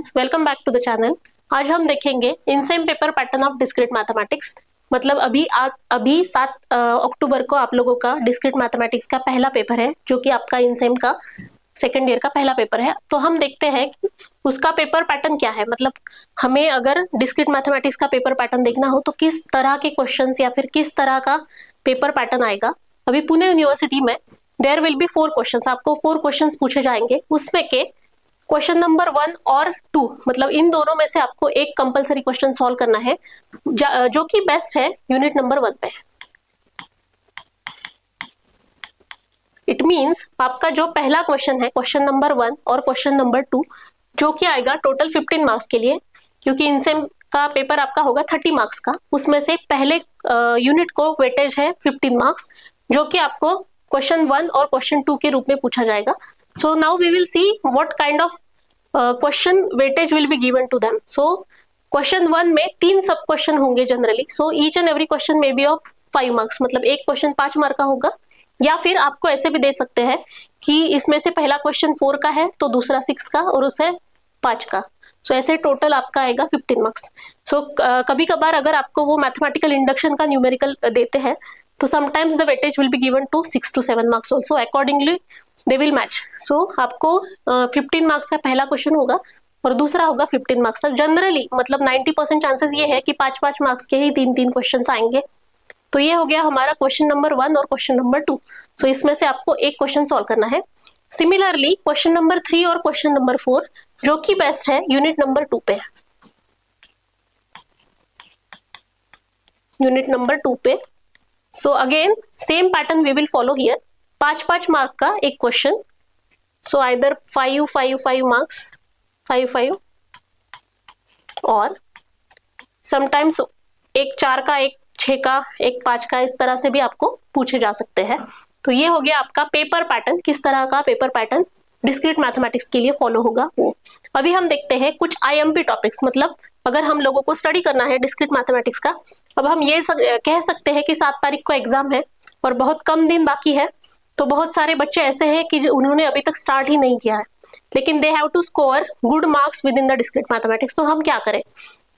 Students, welcome back to the channel. आज हम देखेंगे insem paper pattern of discrete mathematics. मतलब अभी 7 अक्टूबर को आप लोगों का डिस्क्रीट मैथमेटिक्स का पहला पेपर है, जो कि आपका इनसेम का सेकेंड ईयर का पहला पेपर है। तो हम देखते हैं कि उसका पेपर पैटर्न क्या है। मतलब हमें अगर डिस्क्रीट मैथमेटिक्स का पेपर पैटर्न देखना हो तो किस तरह के क्वेश्चंस या फिर किस तरह का पेपर पैटर्न आएगा। अभी पुणे यूनिवर्सिटी में देयर विल बी 4 क्वेश्चंस, आपको 4 क्वेश्चंस पूछे जाएंगे। उसमें के क्वेश्चन नंबर 1 और 2, मतलब इन दोनों में से आपको एक कंपलसरी क्वेश्चन सॉल्व करना है, जो कि बेस्ट है यूनिट नंबर 1 पे। इट मींस आपका जो पहला क्वेश्चन है, क्वेश्चन नंबर 1 और क्वेश्चन नंबर 2, जो कि आएगा टोटल 15 मार्क्स के लिए, क्योंकि इनसेम का पेपर आपका होगा 30 मार्क्स का। उसमें से पहले यूनिट को वेटेज है 15 मार्क्स, जो कि आपको क्वेश्चन 1 और क्वेश्चन 2 के रूप में पूछा जाएगा। So now we will see what kind of question weightage will be given to them. So question 1 में 3 सब क्वेश्चन होंगे generally. So each and every question may be of 5 marks, मतलब एक क्वेश्चन 5 मार्क का होगा। या फिर आपको ऐसे भी दे सकते हैं कि इसमें से पहला क्वेश्चन 4 का है तो दूसरा 6 का और उसे 5 का। सो ऐसे टोटल आपका आएगा 15 मार्क्स। सो कभी कभार अगर आपको वो मैथमेटिकल इंडक्शन का न्यूमेरिकल देते हैं तो sometimes the weightage will be given to 6 to 7 marks also, accordingly they will match. So आपको 15 मार्क्स का पहला क्वेश्चन होगा और दूसरा होगा 15 मार्क्स का। जनरली मतलब 90% चांसेस ये है कि 5-5 मार्क्स के ही 3-3 क्वेश्चन आएंगे। तो ये हो गया हमारा क्वेश्चन नंबर 1 और क्वेश्चन नंबर 2। सो इसमें से आपको एक क्वेश्चन सॉल्व करना है। सिमिलरली क्वेश्चन नंबर 3 और क्वेश्चन नंबर 4, जो कि बेस्ट है यूनिट नंबर 2 पे। यूनिट नंबर 2 पे so again same pattern we will follow here. 5-5 mark का एक क्वेश्चन, सो आइदर 5 मार्क्स, 5 और समटाइम्स एक 4 का, एक 6 का, एक 5 का, इस तरह से भी आपको पूछे जा सकते हैं। तो ये हो गया आपका पेपर पैटर्न, किस तरह का पेपर पैटर्न डिस्क्रीट मैथमेटिक्स के लिए फॉलो होगा वो। अभी हम देखते हैं कुछ आईएमपी टॉपिक्स। मतलब अगर हम लोगों को स्टडी करना है डिस्क्रीट मैथमेटिक्स का, अब हम ये कह सकते हैं कि 7 तारीख को एग्जाम है और बहुत कम दिन बाकी है, तो बहुत सारे बच्चे ऐसे हैं कि उन्होंने अभी तक स्टार्ट ही नहीं किया है, लेकिन they have to score good marks within the discrete mathematics. तो हम क्या करें?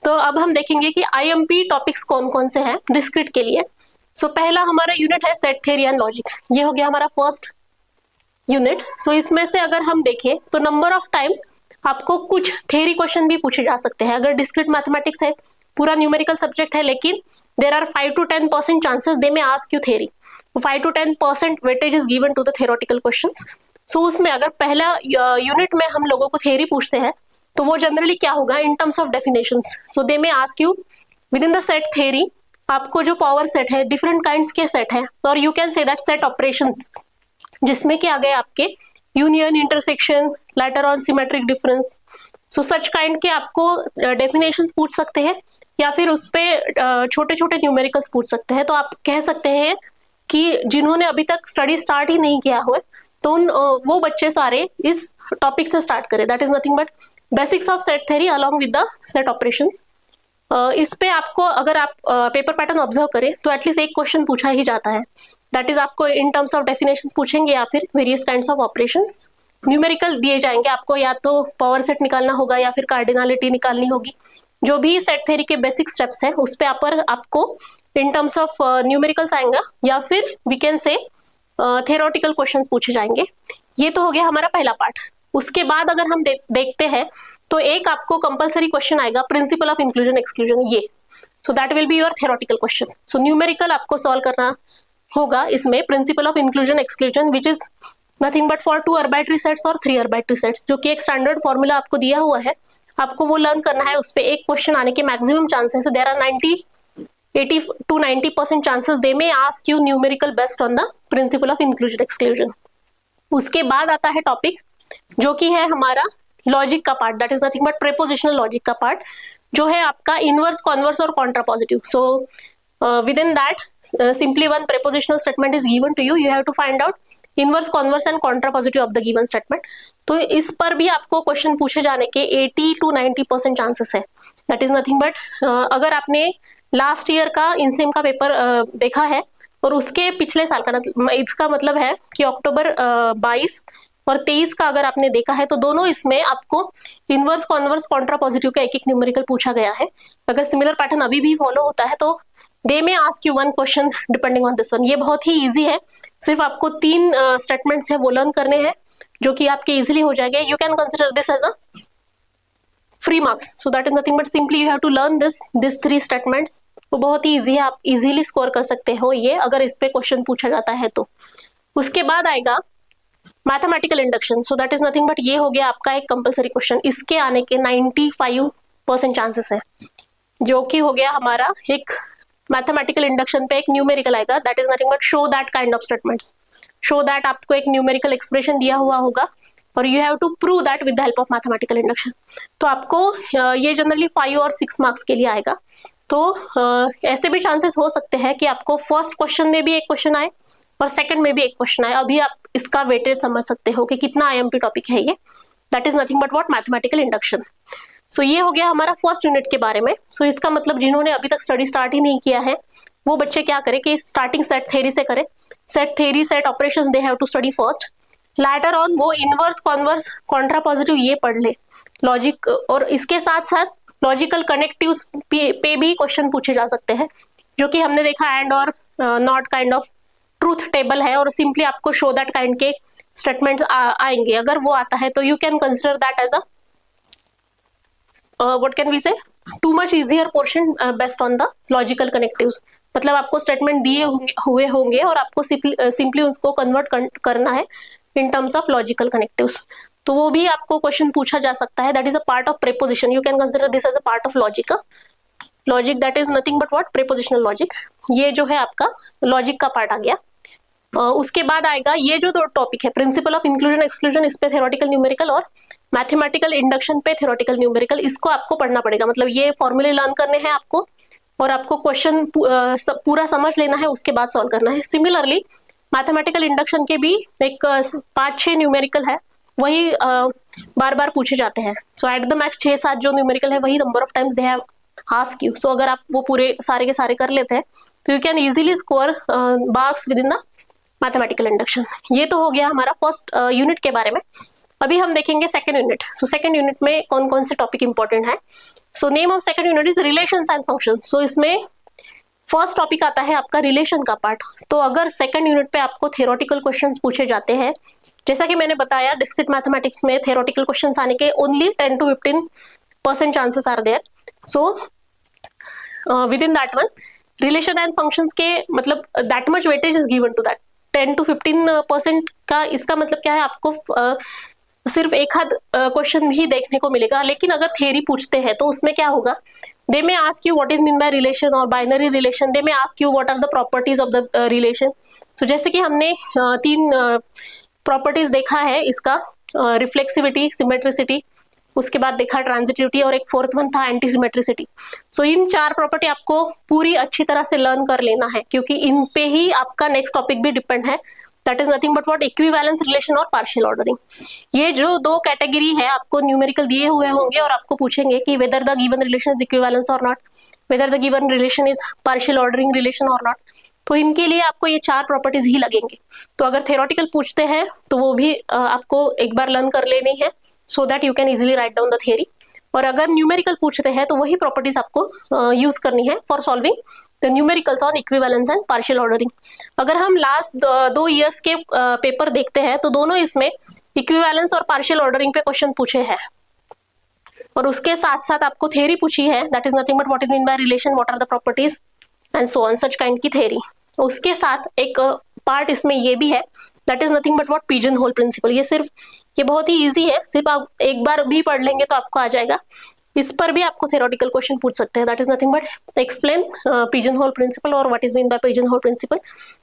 तो अब हम देखेंगे कि आईएमपी टॉपिक्स कौन कौन से हैं डिस्क्रीट के लिए। सो पहला हमारा यूनिट है सेट थ्योरी एंड लॉजिक। ये हो गया हमारा फर्स्ट यूनिट। सो इसमें से अगर हम देखें तो नंबर ऑफ टाइम्स आपको कुछ थ्योरी क्वेश्चन भी पूछे जा सकते हैं। अगर डिस्क्रीट मैथमेटिक्स है, पूरा न्यूमेरिकल सब्जेक्ट है, लेकिन there are 5 to 10% chances they may ask you theory. 5 to 10% weightage is given to the theoretical questions. So उसमें अगर पहला यूनिट में हम लोगों को थ्योरी पूछते हैं तो वो जनरली क्या होगा इन terms of definitions. So they may ask you with in the set theory आपको जो पावर सेट है, डिफरेंट काइंड्स के सेट है, और you can say that set operations, जिसमें कि आ गए आपके union, intersection, later on symmetric difference. So such kind के आपको डेफिनेशंस पूछ सकते हैं या फिर उस पे छोटे छोटे न्यूमेरिकल्स पूछ सकते हैं। तो आप कह सकते हैं कि जिन्होंने अभी तक स्टडी स्टार्ट ही नहीं किया हो तो वो बच्चे सारे इस टॉपिक से स्टार्ट करें। That is nothing but basics of set theory along with the set operations. इस पे आपको अगर आप पेपर पैटर्न ऑब्जर्व करें तो एटलीस्ट एक क्वेश्चन पूछा ही जाता है। दैट इज आपको इन टर्म्स ऑफ डेफिनेशंस पूछेंगे या फिर various kinds of operations. Numerical दिए जाएंगे आपको, या तो पावर सेट निकालना होगा या फिर कार्डिनलिटी निकालनी होगी। जो भी सेट थ्योरी के बेसिक स्टेप्स हैं उस पे आपको इन टर्म्स ऑफ न्यूमेरिकल्स आएंगे या फिर we can say theoretical questions पूछे जाएंगे। ये तो हो गया हमारा पहला पार्ट। उसके बाद अगर हम देखते हैं तो एक आपको कंपलसरी क्वेश्चन आएगा, प्रिंसिपल ऑफ इंक्लूजन एक्सक्लूजन, ये। So that will be your theoretical question. So numerical आपको सॉल्व करना होगा इसमें, principal of inclusion exclusion, which is nothing but for 2 arbitrary sets और 3 आर्बिट्ररी सेट्स, जो कि एक स्टैंडर्ड फॉर्मूला आपको दिया हुआ है, आपको वो लर्न करना है। उस पर एक क्वेश्चन आने के मैक्सिमम चांसेस है, there are 80 to 90% chances they may ask you numerical based on the principle of inclusion exclusion. उसके बाद आता है टॉपिक जो कि है हमारा लॉजिक का part, that is nothing but prepositional logic का पार्ट, जो है आपका इनवर्स, कॉन्वर्स और contrapositive. So within that simply one prepositional statement is given to you have to find out inverse, converse and contrapositive of the given statement। तो इस पर भी आपको क्वेश्चन पूछे जाने के 80 to 90% चांसेस है। दैट इज नथिंग बट अगर आपने लास्ट ईयर का इनसेम का पेपर देखा है और उसके पिछले साल का, इसका मतलब है कि अक्टूबर 22 और 23 का अगर आपने देखा है तो दोनों इसमें आपको इनवर्स कॉन्वर्स कॉन्ट्रा पॉजिटिव का एक एक न्यूमेरिकल पूछा गया है। अगर सिमिलर पैटर्न अभी भी फॉलो होता है तो दे may ask you one question depending on this one. ये बहुत ही इजी है, सिर्फ आपको 3 स्टेटमेंट्स है वो लर्न करने हैं जो कि आपके इजीली हो जाएंगे। You can consider this as a free marks, so that is nothing but simply you have to learn this 3 statements. वो बहुत ही इजी है, आप इजीली स्कोर कर सकते हो ये, अगर इस पे क्वेश्चन पूछा जाता है तो। उसके बाद आएगा mathematical induction, so that is nothing but ये हो गया आपका एक कंपलसरी क्वेश्चन। इसके आने के 95% चांसेस है, जो कि हो गया हमारा एक मैथमेटिकल इंडक्शन पे एक न्यूमेरिकल आएगा, that is nothing but show that kind of statements. Show that आपको एक न्यूमेरिकल एक्सप्रेशन दिया हुआ होगा और you have to prove that with the help of mathematical induction. तो आपको ये जनरली 5 और 6 मार्क्स के लिए आएगा। तो ऐसे भी चांसेस हो सकते हैं कि आपको फर्स्ट क्वेश्चन में भी एक क्वेश्चन आए और सेकंड में भी एक क्वेश्चन आए। अभी आप इसका वेटेज समझ सकते हो कि कितना आईएमपी टॉपिक है ये, that is nothing but what mathematical induction. So ये हो गया हमारा फर्स्ट यूनिट के बारे में। सो इसका मतलब जिन्होंने अभी तक स्टडी स्टार्ट ही नहीं किया है वो बच्चे क्या करें कि स्टार्टिंग सेट थ्योरी से करें। Set theory, set operations they have to study first, later on वो इनवर्स कॉन्वर्स कॉन्ट्रा पॉजिटिव ये पढ़ ले, लॉजिक, और इसके साथ साथ लॉजिकल कनेक्टिव्स पे भी क्वेश्चन पूछे जा सकते हैं, जो कि हमने देखा एंड और not kind of truth table है और सिंपली आपको शो दैट काइंड के स्टेटमेंट्स आएंगे। अगर वो आता है तो you can consider that as a what can we say too much easier portion based on the logical connectives. मतलब आपको स्टेटमेंट दिए हुए होंगे और आपको सिंपली उसको कन्वर्ट करना है in terms of logical connectives. तो वो भी आपको क्वेश्चन पूछा जा सकता है, that is a part of preposition. You can consider this as a part of logic. Logic that is nothing but what prepositional logic. ये जो है आपका लॉजिक का पार्ट आ गया। उसके बाद आएगा ये जो दो टॉपिक है, प्रिंसिपल ऑफ इंक्लूजन एक्सक्लूजन, इस पे थ्योरेटिकल न्यूमेरिकल, और मैथमेटिकल इंडक्शन पे थ्योरेटिकल न्यूमेरिकल। इसको आपको पढ़ना पड़ेगा, मतलब ये फॉर्मूले लर्न करने हैं आपको और आपको क्वेश्चन पूरा समझ लेना है, उसके बाद सॉल्व करना है। सिमिलरली मैथमेटिकल इंडक्शन के भी एक 5-6 न्यूमेरिकल है, वही बार बार पूछे जाते हैं। सो एट द मैक्स 6-7 जो न्यूमेरिकल है वही number of times they have ask you. So अगर आप वो पूरे सारे के सारे कर लेते हैं तो you can easily score marks within the mathematical induction. ये तो हो गया हमारा फर्स्ट यूनिट के बारे में। अभी हम देखेंगे second unit. So second unit में कौन कौन से टॉपिक इंपॉर्टेंट है। So name of second unit is relations and functions. So इसमें फर्स्ट टॉपिक आता है आपका रिलेशन का पार्ट। तो अगर सेकंड यूनिट पे आपको थ्योरेटिकल क्वेश्चंस पूछे जाते हैं, जैसा कि मैंने बताया डिस्क्रीट मैथमेटिक्स में थ्योरेटिकल क्वेश्चंस आने के only 10 to 15% chances are there. So within that one relation and functions के मतलब that much weightage is given to that 10 to 15% का। इसका मतलब क्या है, आपको सिर्फ एक आध क्वेश्चन ही देखने को मिलेगा। लेकिन अगर थ्योरी पूछते हैं तो उसमें क्या होगा, they may ask you what is mean by relation और binary relation, they may ask you what are the properties of the relation. तो जैसे कि हमने 3 प्रॉपर्टीज देखा है इसका, रिफ्लेक्सिविटी, सिमेट्रिसिटी, उसके बाद देखा ट्रांजिटिविटी और एक 4th वन था एंटी सिमेट्रिसिटी। सो इन 4 प्रॉपर्टी आपको पूरी अच्छी तरह से लर्न कर लेना है, क्योंकि इन पे ही आपका नेक्स्ट टॉपिक भी डिपेंड है, that is nothing but what equivalence relation और पार्शियल ऑर्डरिंग। ये जो 2 कैटेगरी है आपको न्यूमेरिकल दिए हुए होंगे और आपको पूछेंगे कि whether the given relation is equivalence और not, whether the given relation is partial ordering relation और नॉट। तो इनके लिए आपको ये 4 प्रॉपर्टीज ही लगेंगे। तो अगर थ्योरेटिकल पूछते हैं तो वो भी आपको एक बार लर्न कर लेनी है, so that you can easily write down the theory. और अगर न्यूमेरिकल पूछते हैं तो वही प्रॉपर्टीज आपको यूज करनी है for solving the numericals on equivalence and partial ordering. अगर हम लास्ट 2 ईयर्स के पेपर देखते हैं तो दोनों इसमें इक्विवेलेंस और पार्शियल ऑर्डरिंग पे क्वेश्चन पूछे हैं, और उसके साथ साथ आपको थ्योरी पूछी है, that is nothing but what is mean by relation, what are the properties and so on, such kind की थ्योरी। उसके साथ एक पार्ट इसमें ये भी है, that is nothing but what pigeon whole principle. ये बहुत ही इजी है, सिर्फ आप एक बार भी पढ़ लेंगे तो आपको आ जाएगा। इस पर भी आपको थ्योरेटिकल क्वेश्चन पूछ सकते हैं, that is nothing but explain pigeon whole principle और what is mean by pigeon whole principle.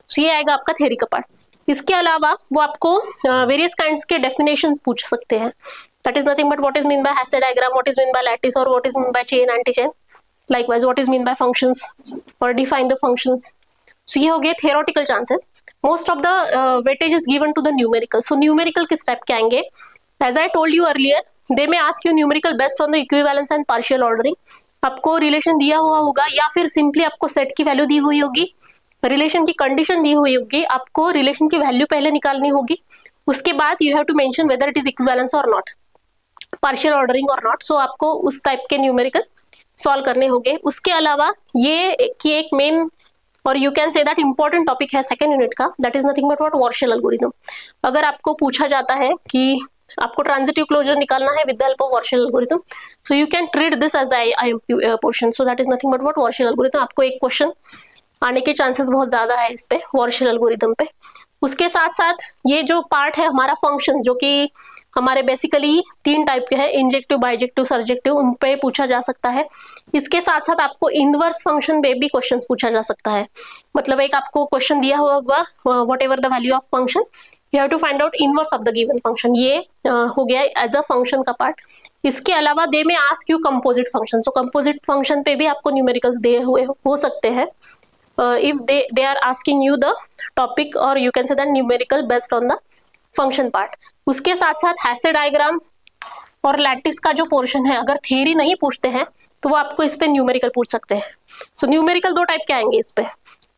So ये आएगा आपका थ्योरी का पार्ट। इसके अलावा वो आपको वेरियस काइंड्स के डेफिनेशंस पूछ सकते हैं, that is nothing but what is mean by Hasse diagram, what is mean by lattice और what is mean by chain anti chain, likewise what is mean by functions और define the functions. So ये हो गए theoretical chances. Most of the weightage is given to the numerical. So numerical किस type के आएंगे, as I told you earlier, they may ask you numerical based on the equivalence and partial ordering. आपको relation दिया हुआ होगा या फिर simply आपको सेट की वैल्यू दी हुई होगी, रिलेशन की कंडीशन दी हुई होगी, आपको रिलेशन की वैल्यू पहले निकालनी होगी, उसके बाद you have to mention whether it is equivalence और नॉट, पार्शियल ऑर्डरिंग और नॉट। सो आपको उस टाइप के न्यूमेरिकल सॉल्व करने होंगे। उसके अलावा ये कि एक मेन और you can say that important topic है सेकंड यूनिट का, that is nothing but what Warshall algorithm. अगर आपको पूछा जाता है कि आपको ट्रांजिटिव क्लोजर निकालना है with the help of Warshall algorithm, so you can treat this as IIMP portion. So that is nothing but what Warshall algorithm. आपको एक क्वेश्चन आने के चांसेस बहुत ज्यादा है इस पे, वॉर्शल एल्गोरिथम पे। उसके साथ साथ ये जो पार्ट है हमारा फंक्शन, जो कि हमारे बेसिकली 3 टाइप के हैं, इंजेक्टिव, बाइजेक्टिव, सर्जेक्टिव, उन पे पूछा जा सकता है। इसके साथ साथ आपको इनवर्स फंक्शन पे भी क्वेश्चन पूछा जा सकता है। मतलब एक आपको क्वेश्चन दिया होगा, whatever the value of function, you have to find out inverse of the given function. ये हो गया एज अ फंक्शन का पार्ट। इसके अलावा they may ask you composite function. So composite function पे भी आपको न्यूमेरिकल्स दिए हुए हो सकते हैं। If they are asking you the topic or you can say that numerical based on the function part। उसके साथ साथ हैसे डायग्राम और लैटिस का जो पोर्शन है, अगर थ्योरी नहीं पूछते हैं तो वो आपको इस पे न्यूमेरिकल पूछ सकते हैं। सो न्यूमेरिकल 2 टाइप के आएंगे इस पे।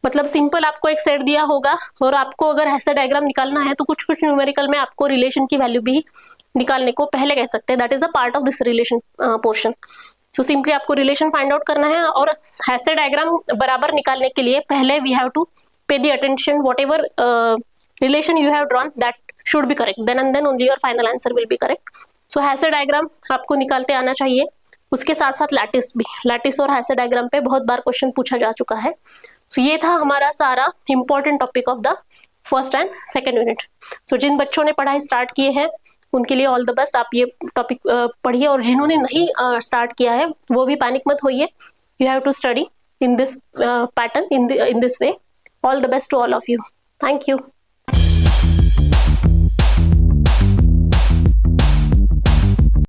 मतलब सिंपल आपको एक सेट दिया होगा और आपको अगर हैसे डायग्राम निकालना है तो कुछ कुछ न्यूमेरिकल में आपको रिलेशन की वैल्यू भी निकालने को पहले कह सकते हैं। That is a part of this relation portion. So simply आपको रिलेशन फाइंड आउट करना है और हैसे डायग्राम बराबर निकालने के लिए पहले we have to pay the attention, whatever relation you have drawn that should be correct, then and then only your final answer will be correct. So Hasse diagram आपको निकालते आना चाहिए। उसके साथ साथ लैटिस भी, लैटिस और हैसे diagram पे बहुत बार क्वेश्चन पूछा जा चुका है। सो ये था हमारा सारा important topic of the first and second unit. So जिन बच्चों ने पढ़ाई स्टार्ट किए हैं उनके लिए ऑल द बेस्ट। आप ये टॉपिक पढ़िए और जिन्होंने नहीं स्टार्ट किया है वो भी पैनिक मत होइए। You have to study in this pattern, in this way. All the best to all of you. Thank you.